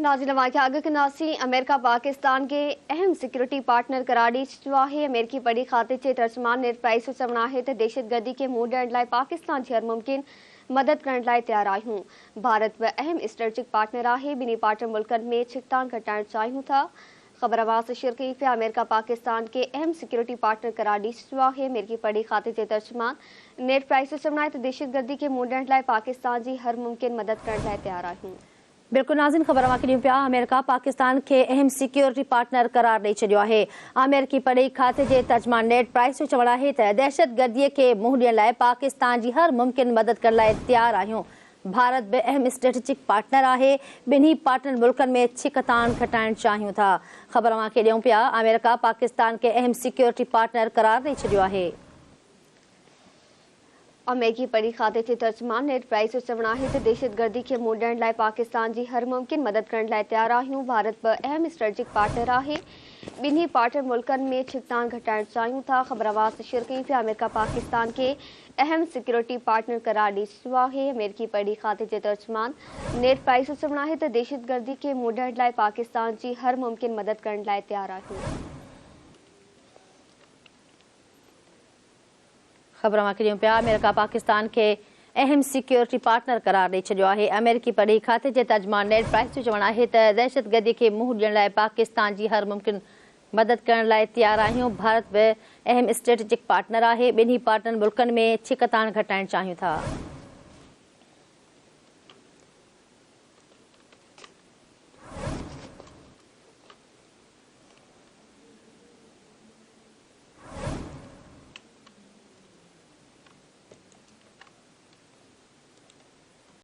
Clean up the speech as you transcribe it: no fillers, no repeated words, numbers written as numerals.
नाज़िन के आगे नासी अमेरिका पाकिस्तान के अहम सिक्योरिटी पार्टनर करार ॾिनो आहे। अमेरिकी पड़ी खाते जे तर्जुमान नेट प्राइस चवणु आहे त दहशतगर्दी खे मुंहुं ॾियण लाइ पाकिस्तान जी हर मुमकिन मदद करण लाइ तैयार आहियूं। भारत बि अहम स्ट्रेटेजिक पार्टनर आहे। ॿिन्ही पार्टनर मुल्कनि में छिकतान घटाइण चाहियूं था। ख़बर आवाज़ शेयर कई पिया। अमेरिका पाकिस्तान के अहम सिक्योरिटी पार्टनर करार ॾिनो आहे। अमेरिकी पड़ी खाते जे तर्जुमान नेट प्राइस चवणु आहे त दहशतगर्दी खे मुंहुं ॾियण लाइ पाकिस्तान जी हर मुमकिन मदद करण लाइ तैयार आहियूं। बिल्कुल नाज़िन, ख़बर ॾियूं पिया। अमेरिका पाकिस्तान के अहम सिक्योरिटी पार्टनर करार ॾेई छॾियो आहे। अमेरिकी पड़ी खाते जे तर्जुमान नेट प्राइस जो चवणु आहे त दहशतगर्दीअ खे मुंहुं ॾियण लाइ पाकिस्तान जी हर मुमकिन मदद करण लाइ तैयार आहियूं। भारत बि अहम स्ट्रेटेजिक पार्टनर आहे। ॿिन्ही पार्टनर मुल्कनि में छिकतान घटाइण चाहियूं था। ख़बर ॾियूं पिया। अमेरिका पाकिस्तान के अहम सिक्योरिटी पार्टनर करार ॾेई छॾियो आहे। अमेरिकी पड़ी खाते जे तर्जुमान नेट प्राइस जो चवणु आहे त दहशतगर्दी खे मुंहुं ॾियण लाइ पाकिस्तान जी हर मुमकिन मदद करण लाइ तैयार आहियूं। भारत बि अहम स्ट्रेटेजिक पार्टनर आहे। ॿिन्ही पार्टनर मुल्कनि में छिकतान घटाइण चाहियूं था। ख़बर आवाज़ शेयर कई पिया। अमेरिका पाकिस्तान के अहम सिक्योरिटी पार्टनर करार ॾिनो आहे। अमेरिकी पड़ी खाते जे तर्जुमान नेट प्राइस जो चवणु आहे त दहशतगर्दी खे मुंहुं ॾियण लाइ पाकिस्तान जी हर मुमकिन मदद करण लाइ तैयार आहियूं। ख़बर ॾियूं पिया। अमेरिका पाकिस्तान के अहम सिक्योरिटी पार्टनर करार ॾेई छॾियो आहे। अमेरिकी पड़ी खाते जे तर्जुमान नेट प्राइस जो चवणु आहे त दहशतगर्दी खे मुंहुं ॾियण लाइ पाकिस्तान जी हर मुमकिन मदद करण लाइ तैयार आहियूं। भारत बि अहम स्ट्रेटेजिक पार्टनर आहे। ॿिन्ही पार्टनर मुल्कनि में छिकतान घटाइण चाहियूं था।